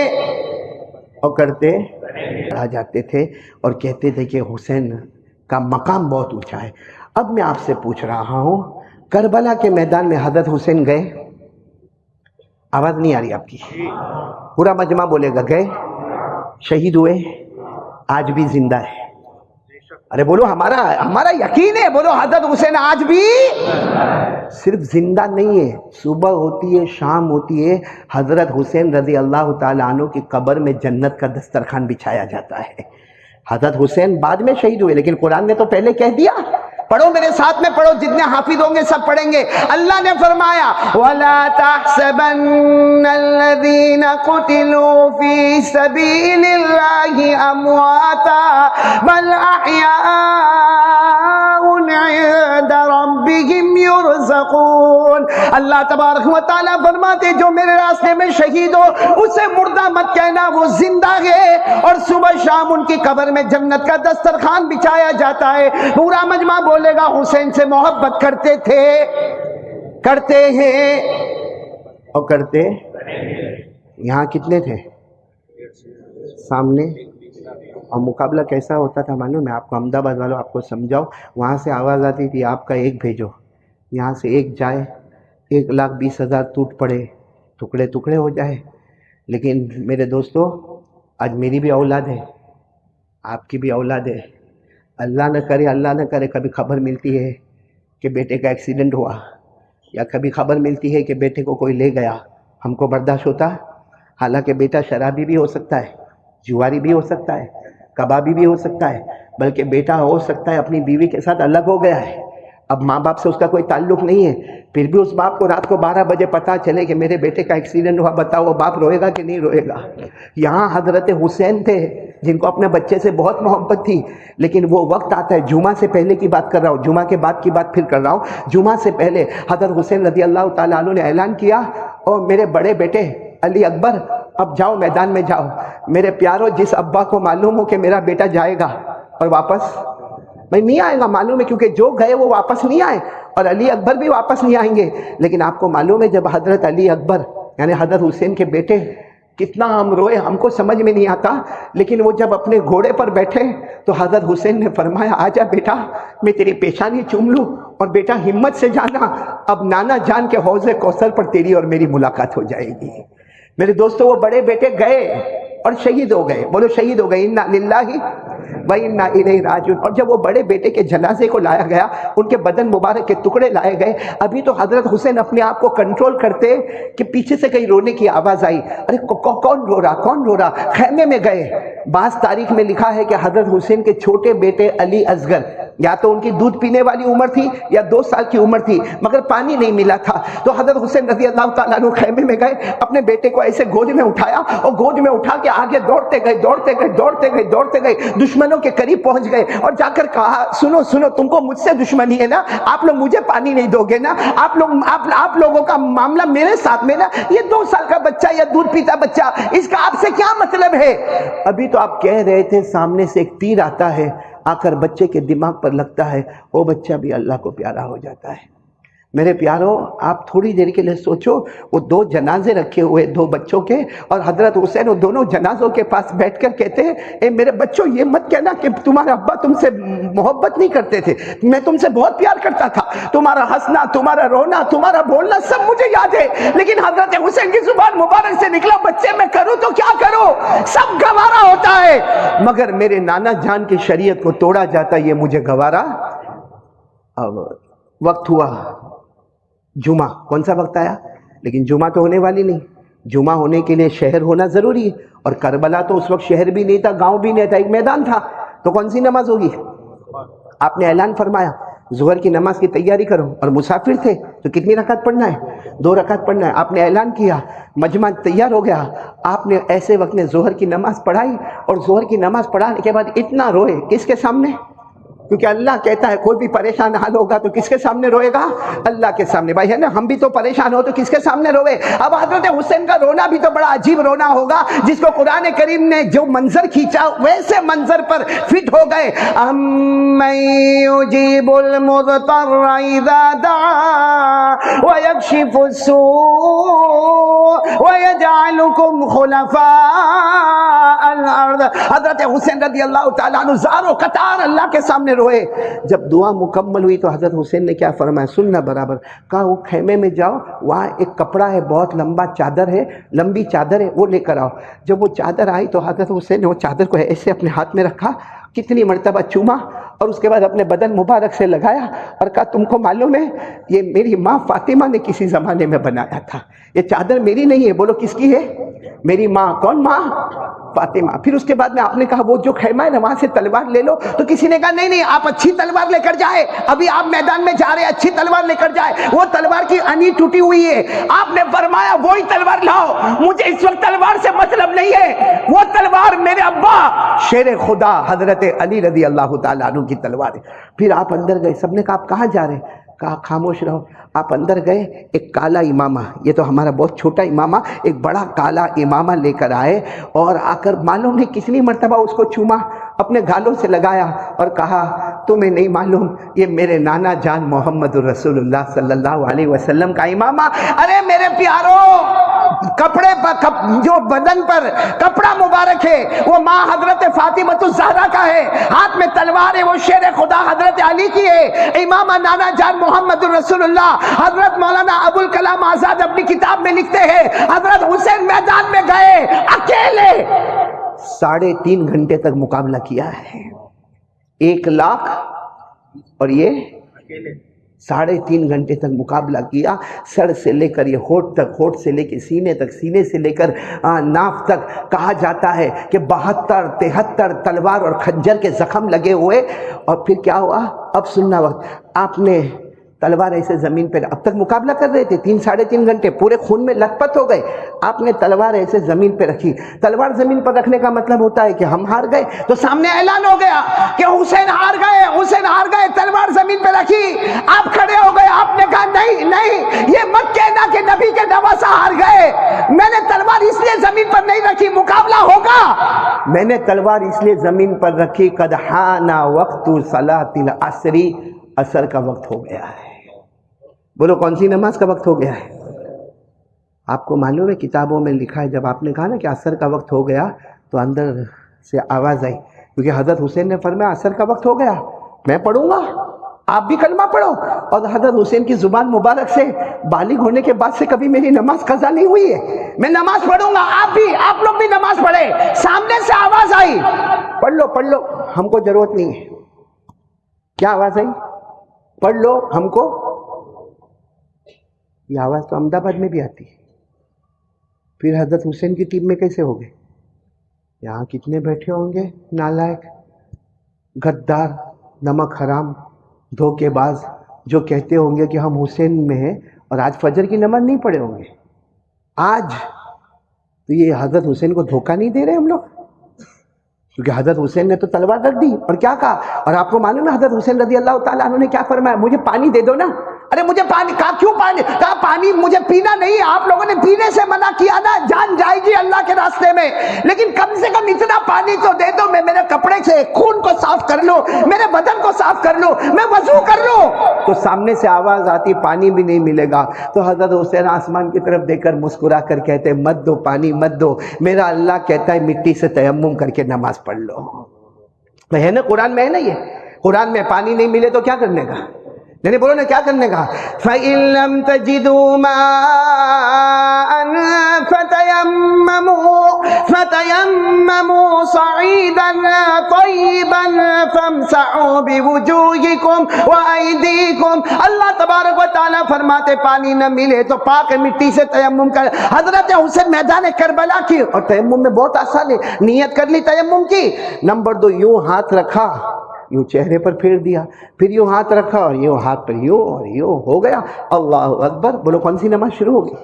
اور کرتے آ جاتے تھے اور کہتے تھے کہ حسین کا مقام بہت اونچا ہے. اب میں آپ سے پوچھ رہا ہوں، کربلا کے میدان میں حضرت حسین گئے؟ آواز نہیں آ رہی آپ کی، پورا مجمع بولے گا گئے. شہید ہوئے، آج بھی زندہ ہے. ارے بولو، ہمارا یقین ہے. بولو حضرت حسین آج بھی صرف زندہ نہیں ہے، صبح ہوتی ہے، شام ہوتی ہے، حضرت حسین رضی اللہ تعالیٰ عنہ کی قبر میں جنت کا دسترخوان بچھایا جاتا ہے. حضرت حسین بعد میں شہید ہوئے، لیکن قرآن نے تو پہلے کہہ دیا. پڑھو میرے ساتھ میں پڑھو، جتنے حافظ ہوں گے سب پڑھیں گے. اللہ نے فرمایا وَلَا تَحْسَبَنَّ الَّذِينَ قُتِلُوا فِي سَبِيلِ اللَّهِ أَمْوَاتًا بَلْ أَحْيَاءٌ عِندَ رَبِّهِمْ يُرْزَقُونَ. اللہ تبارک و تعالیٰ فرماتے جو میرے راستے میں شہید ہو اسے مردہ مت کہنا، وہ زندہ ہے اور صبح شام ان کی قبر میں جنت کا دسترخوان بچھایا جاتا ہے. پورا مجمع بولے گا حسین سے محبت کرتے تھے، کرتے ہیں اور کرتے. یہاں کتنے تھے سامنے؟ اور مقابلہ کیسا ہوتا تھا معلوم ہے آپ کو؟ احمد آباد والوں آپ کو سمجھاؤ، وہاں سے آواز آتی تھی آپ کا ایک بھیجو، یہاں سے ایک جائے، 1,20,000 ٹوٹ پڑے، ٹکڑے ٹکڑے ہو جائے. لیکن میرے دوستو، آج میری بھی اولاد ہے، آپ کی بھی اولاد ہے. اللہ نہ کرے کبھی خبر ملتی ہے کہ بیٹے کا ایکسیڈنٹ ہوا، یا کبھی خبر ملتی ہے کہ بیٹے کو کوئی لے گیا، ہم کو برداشت ہوتا؟ حالانکہ بیٹا شرابی بھی ہو سکتا ہے، جواری بھی ہو سکتا ہے، کبابی بھی ہو سکتا ہے، بلکہ بیٹا ہو سکتا ہے اپنی بیوی کے ساتھ الگ ہو گیا ہے، اب ماں باپ سے اس کا کوئی تعلق نہیں ہے، پھر بھی اس باپ کو رات کو 12 بجے پتہ چلے کہ میرے بیٹے کا ایکسیڈنٹ ہوا. بتاؤ وہ باپ روئے گا کہ نہیں روئے گا؟ یہاں حضرت حسین تھے جن کو اپنے بچے سے بہت محبت تھی، لیکن وہ وقت آتا ہے، جمعہ سے پہلے کی بات کر رہا ہوں، جمعہ کے بعد کی بات پھر کر رہا ہوں. جمعہ سے پہلے حضرت حسین رضی اللہ تعالیٰ عنہ نے اعلان کیا، اور میرے بڑے بیٹے علی اکبر اب جاؤ میدان میں جاؤ. میرے پیاروں، جس ابا کو معلوم ہو کہ میرا بیٹا جائے گا اور واپس نہیں آئے گا، معلوم ہے کیونکہ جو گئے وہ واپس نہیں آئے، اور علی اکبر بھی واپس نہیں آئیں گے. لیکن آپ کو معلوم ہے جب حضرت علی اکبر یعنی حضرت حسین کے بیٹے، کتنا ہم روئے ہم کو سمجھ میں نہیں آتا، لیکن وہ جب اپنے گھوڑے پر بیٹھے تو حضرت حسین نے فرمایا آجا بیٹا، میں تیری پیشانی چوم لوں، اور بیٹا ہمت سے جانا، اب نانا جان کے حوض کوثر پر تیری اور میری ملاقات ہو جائے گی. میرے دوستو، وہ بڑے بیٹے گئے اور شہید ہو گئے. بولو شہید ہو گئے. انا للہ وَإِنَّا إِلَيْهِ رَاجِعُونَ۔ اور جب وہ بڑے بیٹے کے جنازے کو لایا گیا، ان کے بدن مبارک کے ٹکڑے لائے گئے، ابھی تو حضرت حسین اپنے آپ کو کنٹرول کرتے کہ پیچھے سے کہیں رونے کی آواز آئی، ارے کون رو رہا، کون رو رہا؟ خیمے میں گئے۔ بعض تاریخ میں لکھا ہے کہ حضرت حسین کے چھوٹے بیٹے علی اصغر، یا تو ان کی دودھ پینے والی عمر تھی یا 2 سال کی عمر تھی، مگر پانی نہیں ملا تھا، تو حضرت حسین رضی اللہ تعالیٰ عنہ خیمے میں گئے، اپنے بیٹے کو ایسے گود میں اٹھایا اور گود میں اٹھا کے آگے دوڑتے گئے، دشمنوں کے قریب پہنچ گئے اور جا کر کہا، سنو تم کو مجھ سے دشمنی ہے نا، آپ لوگ مجھے پانی نہیں دو گے نا، آپ لوگوں کا معاملہ میرے ساتھ میں نا، یہ 2 سال کا بچہ یا دودھ پیتا بچہ، اس کا آپ سے کیا مطلب ہے؟ ابھی تو آپ کہہ رہے تھے سامنے سے ایک تیر آتا ہے، آ کر بچے کے دماغ پر لگتا ہے، وہ بچہ بھی اللہ کو پیارا ہو جاتا ہے۔ میرے پیاروں، آپ تھوڑی دیر کے لیے سوچو، وہ 2 جنازے رکھے ہوئے 2 بچوں کے، اور حضرت حسین وہ دونوں جنازوں کے پاس بیٹھ کر کہتے ہیں، اے میرے بچوں یہ مت کہنا کہ تمہارا ابا تم سے محبت نہیں کرتے تھے، میں تم سے بہت پیار کرتا تھا، تمہارا ہنسنا، تمہارا رونا، تمہارا بولنا سب مجھے یاد ہے، لیکن حضرت حسین کی زبان مبارک سے نکلا، بچے میں کروں تو کیا کروں، سب گوارا ہوتا ہے، مگر میرے نانا جان کی شریعت کو توڑا جاتا، یہ مجھے گوارا۔ اب وقت ہوا جمعہ، کون سا وقت آیا؟ لیکن جمعہ تو ہونے والی نہیں، جمعہ ہونے کے لیے شہر ہونا ضروری ہے، اور کربلا تو اس وقت شہر بھی نہیں تھا، گاؤں بھی نہیں تھا، ایک میدان تھا، تو کون سی نماز ہوگی؟ آپ نے اعلان فرمایا ظہر کی نماز کی تیاری کرو، اور مسافر تھے تو کتنی رکعت پڑھنا ہے؟ 2 رکعت پڑھنا ہے۔ آپ نے اعلان کیا، مجمع تیار ہو گیا، آپ نے ایسے وقت میں ظہر کی نماز پڑھائی، اور ظہر کی نماز پڑھانے کے بعد اتنا روئے، کس کے سامنے؟ کیونکہ اللہ کہتا ہے کوئی بھی پریشان حال ہوگا تو کس کے سامنے روئے گا؟ اللہ کے سامنے۔ بھائی ہے نا، ہم بھی تو پریشان ہو تو کس کے سامنے روئے؟ اب حضرت حسین کا رونا بھی تو بڑا عجیب رونا ہوگا، جس کو قرآن کریم نے جو منظر کھینچا ویسے منظر پر فٹ ہو گئے۔ امن یجیب المضطر اذا دعا ویکشف السوء ویجعلکم خلفاء الارض۔ حضرت حسین رضی اللہ تعالیٰ عنہ زارو قطار اللہ کے سامنے روئے۔ جب دعا مکمل ہوئی تو حضرت حسین نے کیا فرمایا؟ سننا برابر، کہا وہ خیمے میں جاؤ، وہاں ایک کپڑا ہے، بہت لمبا چادر ہے، لمبی چادر ہے، وہ لے کر آؤ۔ جب وہ چادر آئی تو حضرت حسین نے وہ چادر کو ایسے اپنے ہاتھ میں رکھا، کتنی مرتبہ چوما، اور اس کے بعد اپنے بدن مبارک سے لگایا اور کہا تم کو معلوم ہے یہ میری ماں فاطمہ نے کسی زمانے میں بنایا تھا، یہ چادر میری نہیں ہے۔ بولو کس کی ہے؟ میری ماں۔ کون ماں؟ فاطمہ۔ پھر اس کے بعد میں آپ نے کہا وہ جو خیمہ ہے نا وہاں سے تلوار لے لو، تو کسی نے کہا نہیں آپ اچھی تلوار لے کر جائے، ابھی آپ میدان میں جا رہے ہیں، اچھی تلوار لے کر جائے، وہ تلوار کی انی ٹوٹی ہوئی ہے۔ آپ نے فرمایا وہی تلوار لاؤ، مجھے اس وقت تلوار سے مطلب نہیں ہے، وہ تلوار میرے ابا شیر خدا حضرت علی رضی اللہ تعالیٰ عنہ کی تلوار ہے۔ پھر آپ اندر گئے، سب نے کہا آپ کہاں جا رہے ہیں؟ کہا خاموش رہو۔ آپ اندر گئے، ایک کالا امامہ، یہ تو ہمارا بہت چھوٹا امامہ، ایک بڑا کالا امامہ لے کر آئے، اور آ کر معلوم نہیں کتنی مرتبہ اس کو چوما، اپنے گالوں سے لگایا اور کہا تمہیں نہیں معلوم یہ میرے نانا جان محمد الرسول اللہ صلی اللہ علیہ وسلم کا امامہ۔ ارے میرے پیارو، کپڑے پر جو بدن پر کپڑا مبارک ہے وہ ماں حضرت فاطمہ الزہرا کا ہے، ہاتھ میں تلوار ہے وہ شیر خدا حضرت علی کی ہے، امامہ نانا جان محمد الرسول اللہ۔ حضرت مولانا ابوالکلام آزاد اپنی کتاب میں لکھتے ہیں حضرت حسین میدان میں گئے اکیلے، 3.5 گھنٹے تک مقابلہ کیا ہے، 1 لاکھ اور یہ 3.5 گھنٹے تک مقابلہ کیا، سر سے لے کر یہ ہونٹ تک، ہونٹ سے لے کے سینے تک، سینے سے لے کر ناف تک۔ کہا جاتا ہے کہ 72 73 تلوار اور خنجر کے زخم لگے ہوئے، اور پھر کیا ہوا؟ اب سننا وقت، آپ نے تلوار ایسے زمین پہ، اب تک مقابلہ کر رہے تھے 3.5 گھنٹے، پورے خون میں لت پت ہو گئے، آپ نے تلوار ایسے زمین پہ رکھی۔ تلوار زمین پر رکھنے کا مطلب ہوتا ہے کہ ہم ہار گئے، تو سامنے اعلان ہو گیا کہ حسین ہار گئے، حسین ہار گئے، تلوار زمین پہ رکھی، آپ کھڑے ہو گئے، آپ نے کہا نہیں یہ مت کہنا کہ نبی کے نواسہ ہار گئے، میں نے تلوار اس لیے زمین پر نہیں رکھی، مقابلہ ہوگا، میں نے تلوار اس لیے زمین پر رکھی قد حان وقت صلاۃ العصر، عصر کا وقت ہو گیا ہے۔ بولو کون سی نماز کا وقت ہو گیا ہے؟ آپ کو معلوم ہے کتابوں میں لکھا ہے جب آپ نے کہا نا کہ عصر کا وقت ہو گیا تو اندر سے آواز آئی، کیونکہ حضرت حسین نے فرمایا عصر کا وقت ہو گیا، میں پڑھوں گا، آپ بھی کلمہ پڑھو۔ اور حضرت حسین کی زبان مبارک سے بالغ ہونے کے بعد سے کبھی میری نماز قضا نہیں ہوئی ہے، میں نماز پڑھوں گا، آپ لوگ بھی نماز پڑھے۔ سامنے سے آواز آئی، پڑھ لو ہم کو ضرورت نہیں ہے. کیا آواز آئی؟ پڑھ لو ہم کو. یہ آواز تو احمد آباد میں بھی آتی ہے. پھر حضرت حسین کی ٹیم میں کیسے ہو گئے؟ یہاں کتنے بیٹھے ہوں گے نالائق، غدار، نمک حرام، دھوکے باز، جو کہتے ہوں گے کہ ہم حسین میں ہیں اور آج فجر کی نماز نہیں پڑھے ہوں گے. آج تو یہ حضرت حسین کو دھوکہ نہیں دے رہے ہم لوگ؟ کیونکہ حضرت حسین نے تو تلوار رکھ دی اور کیا کہا. اور آپ کو معلوم ہے حضرت حسین رضی اللہ تعالیٰ عنہ نے کیا فرمایا؟ مجھے پانی دے دو نا. ارے مجھے پانی، کہا کیوں پانی؟ کہا پانی مجھے پینا نہیں، آپ لوگوں نے پینے سے منع کیا نا، جان جائے گی اللہ کے راستے میں، لیکن کم سے کم اتنا پانی تو دے دو، میں میرے کپڑے سے خون کو صاف کر لوں، میرے بدن کو صاف کر لوں، میں وضو کر لوں. تو سامنے سے آواز آتی پانی بھی نہیں ملے گا. تو حضرت حسین آسمان کی طرف دیکھ کر مسکرا کر کہتے مت دو پانی مت دو، میرا اللہ کہتا ہے مٹی سے تیمم کر کے نماز پڑھ لو. ہے نا قرآن میں، ہے نا یہ قرآن میں. پانی نہیں ملے تو کیا کرنے کا؟ نہیں بولو نا کیا کرنے کا. فَإِن لَّمْ تَجِدُوا مَاءً فَتَيَمَّمُوا صَعِيدًا طَيِّبًا فَامْسَحُوا بِوُجُوهِكُمْ وَأَيْدِيكُمْ. اللہ تبارک و تعالیٰ فرماتے پانی نہ ملے تو پاک مٹی سے تیمم کر. حضرت حسین میدان کربلا کی، اور تیمم میں بہت آسان ہے، نیت کر لی تیمم کی. نمبر 2، یوں ہاتھ رکھا، یوں چہرے پر پھیر دیا، پھر یوں ہاتھ رکھا اور یوں ہاتھ پر یوں اور یوں ہو گیا. اللہ اکبر. بولو کون سی نماز شروع ہوگی؟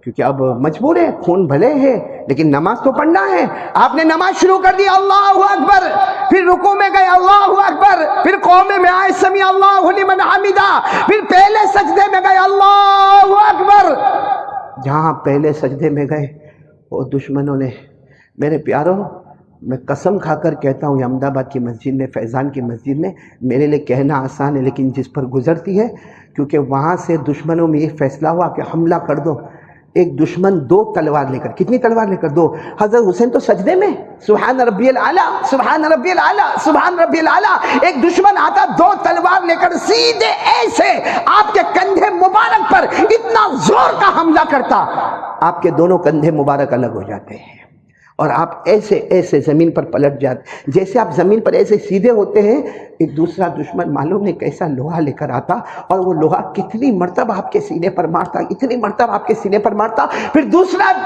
کیونکہ اب مجبور ہے، خون بھلے ہے لیکن نماز تو پڑھنا ہے. آپ نے نماز شروع کر دی، اللہ اکبر، پھر رکوع میں گئے، اللہ اکبر، پھر قومے میں آئے، سمیع اللہ لمن حمدہ، پھر پہلے سجدے میں گئے، اللہ اکبر. جہاں پہلے سجدے میں گئے وہ دشمنوں نے، میرے پیاروں میں قسم کھا کر کہتا ہوں، احمد آباد کی مسجد میں، فیضان کی مسجد میں، میرے لیے کہنا آسان ہے لیکن جس پر گزرتی ہے، کیونکہ وہاں سے دشمنوں میں یہ فیصلہ ہوا کہ حملہ کر دو. ایک دشمن 2 تلوار لے کر، کتنی تلوار لے کر؟ 2. حضرت حسین تو سجدے میں، سبحان ربی الاعلیٰ سبحان ربی الاعلیٰ سبحان ربی الاعلیٰ. ایک دشمن آتا 2 تلوار لے کر سیدھے ایسے آپ کے کندھے مبارک پر اتنا زور کا حملہ کرتا، آپ کے دونوں کندھے مبارک الگ ہو جاتے ہیں اور آپ ایسے ایسے زمین پر پلٹ جاتے. جیسے آپ زمین پر ایسے سیدھے ہوتے ہیں، ایک دوسرا دشمن معلوم نہیں کیسا لوہا لے کر آتا، اور وہ لوہا کتنی مرتبہ آپ کے سینے پر مارتا، اتنی مرتبہ آپ کے سینے پر مارتا. پھر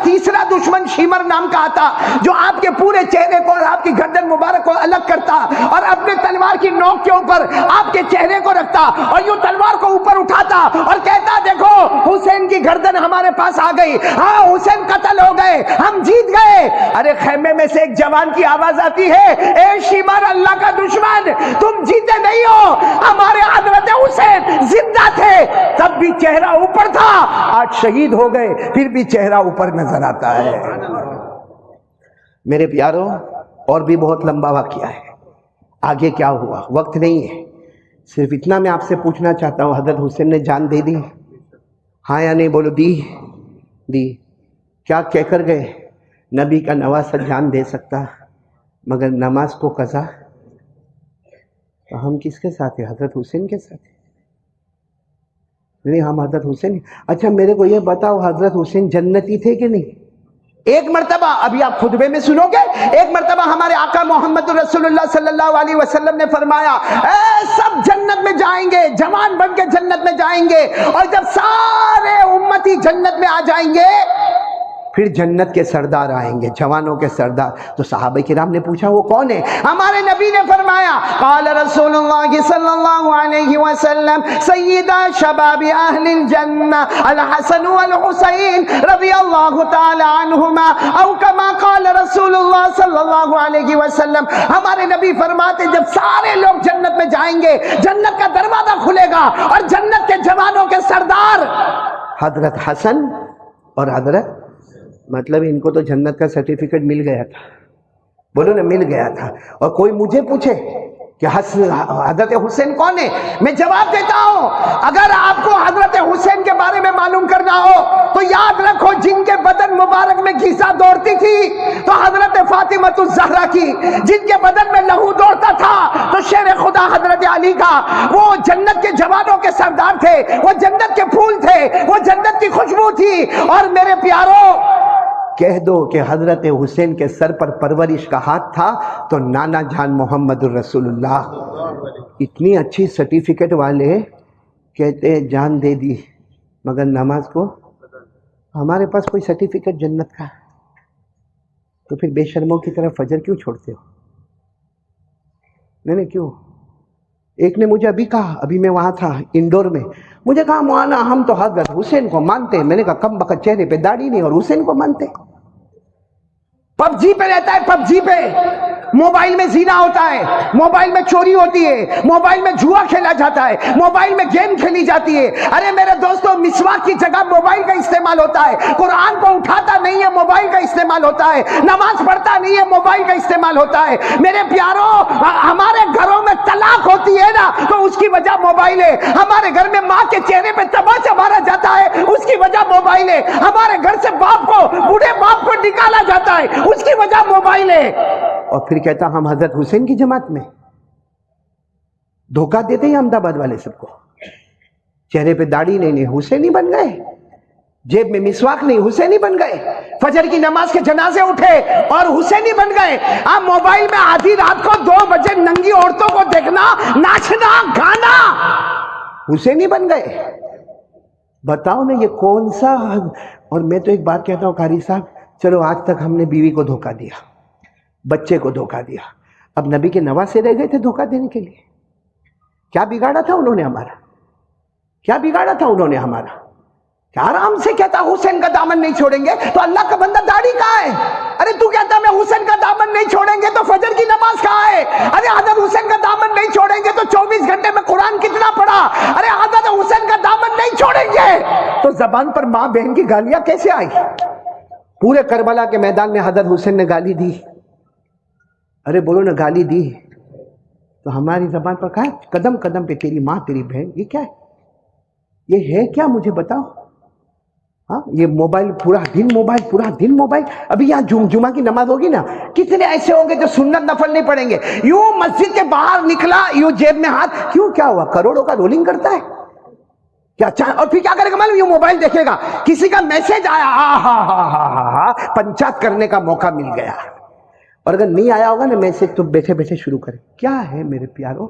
تیسرا دشمن شیمر نام کا آتا، جو آپ کے پورے چہرے کو اور آپ کی گردن مبارک کو الگ کرتا، اور اپنے تلوار کی نوک کے اوپر آپ کے چہرے کو رکھتا اور یوں تلوار کو اوپر اٹھاتا اور کہتا دیکھو حسین کی گردن ہمارے پاس آ گئی، ہاں حسین قتل ہو گئے، ہم جیت گئے. ارے خیمے میں سے ایک جوان کی آواز آتی ہے، اے شیمر اللہ کا دشمن، تم جیتے نہیں ہو، ہمارے حضرت حسین زندہ تھے تب بھی چہرہ اوپر تھا، آج شہید ہو گئے پھر بھی چہرہ اوپر نظر آتا ہے. میرے پیاروں اور بھی بہت لمبا واقعہ ہے، آگے کیا ہوا وقت نہیں ہے. صرف اتنا میں آپ سے پوچھنا چاہتا ہوں، حضرت حسین نے جان دے دی؟ ہاں یا نہیں؟ بولو دی. کیا کہہ کر گئے؟ نبی کا نواسہ جان دے سکتا مگر نماز کو قضا. ہم کس کے ساتھ ہیں؟ حضرت حسین کے ساتھ. نہیں ہم حضرت حسین. اچھا میرے کو یہ بتاؤ، حضرت حسین جنتی تھے کہ نہیں؟ ایک مرتبہ ابھی آپ خطبے میں سنو گے، ایک مرتبہ ہمارے آقا محمد رسول اللہ صلی اللہ علیہ وسلم نے فرمایا سب جنت میں جائیں گے، جوان بن کے جنت میں جائیں گے، اور جب سارے امتی جنت میں آ جائیں گے پھر جنت کے سردار آئیں گے، جوانوں کے سردار. تو صحابہ کرام نے پوچھا وہ کون ہے؟ ہمارے نبی نے فرمایا قال رسول اللہ صلی اللہ علیہ وسلم سیدہ شباب اہل الجنہ الحسن والحسین رضی اللہ تعالی عنہما، او کما قال رسول اللہ صلی اللہ علیہ وسلم. ہمارے نبی فرماتے جب سارے لوگ جنت میں جائیں گے، جنت کا دروازہ کھلے گا اور جنت کے جوانوں کے سردار حضرت حسن اور حضرت، مطلب ان کو تو جنت کا سرٹیفکیٹ مل گیا تھا. بولو نا مل گیا تھا. اور کوئی مجھے پوچھے کہ حضرت حسین کون ہے، میں جواب دیتا ہوں اگر آپ کو حضرت حسین کے بارے میں معلوم کرنا ہو تو یاد رکھو جن کے بدن مبارک میں گھیسا دوڑتی تھی تو حضرت فاطمہ الزہرا کی، جن کے بدن میں لہو دوڑتا تھا تو شیر خدا حضرت علی کا. وہ جنت کے جوانوں کے سردار تھے، وہ جنت کے پھول تھے، وہ جنت کی خوشبو تھی. اور میرے پیاروں کہہ دو کہ حضرت حسین کے سر پر پرورش کا ہاتھ تھا تو نانا جان محمد الرسول اللہ. اتنی اچھی سرٹیفکیٹ والے کہتے ہیں جان دے دی مگر نماز کو. ہمارے پاس کوئی سرٹیفکیٹ جنت کا تو پھر بے شرموں کی طرح فجر کیوں چھوڑتے ہو؟ نہیں کیوں؟ ایک نے مجھے ابھی کہا، ابھی میں وہاں تھا انڈور میں، مجھے کہا مولانا ہم تو حضرت حسین کو مانتے ہیں. میں نے کہا کم بخت چہرے پہ داڑھی نہیں اور حسین کو مانتے. پب جی پہ رہتا ہے، پب جی پہ موبائل میں زنا ہوتا ہے، موبائل میں چوری ہوتی ہے، موبائل میں جوا کھیلا جاتا ہے، موبائل میں گیم کھیلی جاتی ہے. ارے میرے دوستو، مسواک کی جگہ موبائل کا استعمال ہوتا ہے. قرآن کو اٹھاتا نہیں ہے، موبائل کا استعمال ہوتا ہے. نماز پڑھتا نہیں ہے، موبائل کا استعمال ہوتا ہے. میرے پیاروں، ہمارے گھروں میں طلاق ہوتی ہے نا تو اس کی وجہ موبائل ہے. ہمارے گھر میں ماں کے چہرے پہ تماچا مارا جاتا ہے، اس کی وجہ موبائل ہے. ہمارے گھر سے باپ کو، بوڑھے باپ کو نکالا جاتا ہے، اس کی وجہ موبائل ہے. اور پھر کہتا ہم حضرت حسین کی جماعت میں. دھوکہ دیتے ہیں احمد آباد والے سب کو. چہرے پہ داڑھی نہیں حسینی بن گئے، جیب میں مسواک نہیں حسینی بن گئے، فجر کی نماز کے جنازے اٹھے اور حسینی بن گئے. آپ موبائل میں آدھی رات کو 2 بجے ننگی عورتوں کو دیکھنا، ناچنا، گانا، حسینی بن گئے. بتاؤ نا یہ کون سا. اور میں تو ایک بات کہتا ہوں قاری صاحب، چلو آج تک ہم نے بیوی کو دھوکہ دیا، بچے کو دھوکہ دیا، اب نبی کے نواسے رہ گئے تھے دھوکہ دینے کے لیے. کیا بگاڑا تھا انہوں نے ہمارا؟ کیا بگاڑا تھا انہوں نے ہمارا؟ کیا آرام سے کہتا حسین کا دامن نہیں چھوڑیں گے تو اللہ کا بندہ داڑھی کہاں ہے؟ ارے تو کہتا میں حسین کا دامن نہیں چھوڑیں گے تو فجر کی نماز کہاں ہے؟ ارے حضرت حسین کا دامن نہیں چھوڑیں گے تو 24 گھنٹے میں قرآن کتنا پڑھا؟ ارے حضرت حسین کا دامن نہیں چھوڑیں گے تو زبان پر ماں بہن کی گالیاں کیسے آئی؟ پورے کربلا کے میدان میں حضرت حسین نے گالی دی. ارے بولو نا، گالی دی تو ہماری زبان پر کہا قدم قدم پہ تیری ماں تیری بہن. یہ کیا ہے؟ یہ ہے کیا؟ مجھے بتاؤ. ہاں، یہ موبائل پورا دن موبائل. ابھی یہاں جمعہ کی نماز ہوگی نا، کتنے ایسے ہوں گے جو سنت نفل نہیں پڑھیں گے. یوں مسجد کے باہر نکلا، یوں جیب میں ہاتھ، کیوں کیا ہوا؟ کروڑوں کا رولنگ کرتا ہے کیا؟ اور پھر کیا کرے گا معلوم؟ یوں موبائل دیکھے گا، کسی کا میسج آیا، پنچات کرنے کا موقع مل گیا. اور اگر نہیں آیا ہوگا نا میسج تو بیٹھے بیٹھے شروع کریں. کیا ہے میرے پیاروں؟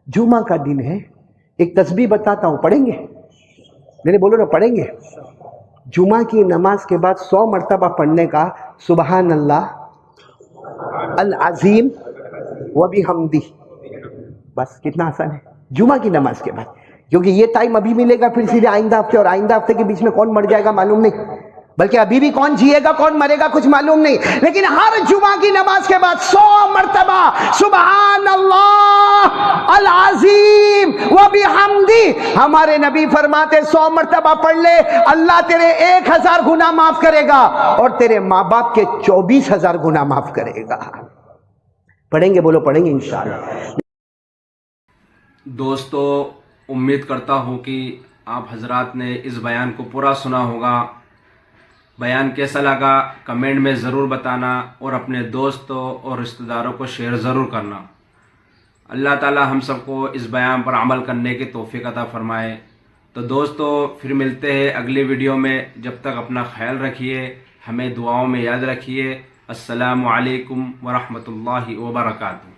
جمعہ کا دن ہے، ایک تسبیح بتاتا ہوں، پڑھیں گے؟ میرے بولو نا، پڑھیں گے؟ جمعہ کی نماز کے بعد 100 مرتبہ پڑھنے کا سبحان اللہ العظیم و بحمدہ. بس کتنا آسان ہے جمعہ کی نماز کے بعد. کیونکہ یہ ٹائم ابھی ملے گا، پھر سیدھے آئندہ ہفتے، اور آئندہ ہفتے کے بیچ میں کون مر جائے گا معلوم نہیں، بلکہ ابھی بھی کون جیے گا کون مرے گا کچھ معلوم نہیں. لیکن ہر جمعہ کی نماز کے بعد 100 مرتبہ سبحان اللہ العظیم و بحمدہ. ہمارے نبی فرماتے 100 مرتبہ پڑھ لے، اللہ تیرے 1000 گناہ معاف کرے گا اور تیرے ماں باپ کے 24000 گناہ معاف کرے گا. پڑھیں گے؟ بولو پڑھیں گے انشاءاللہ.
دوستو، امید کرتا ہوں کہ آپ حضرات نے اس بیان کو پورا سنا ہوگا. بیان کیسا لگا کمنٹ میں ضرور بتانا اور اپنے دوستوں اور رشتہ داروں کو شیئر ضرور کرنا. اللہ تعالی ہم سب کو اس بیان پر عمل کرنے کی توفیق عطا فرمائے. تو دوستو پھر ملتے ہیں اگلی ویڈیو میں. جب تک اپنا خیال رکھیے، ہمیں دعاؤں میں یاد رکھیے. السلام علیکم ورحمۃ اللہ وبرکاتہ.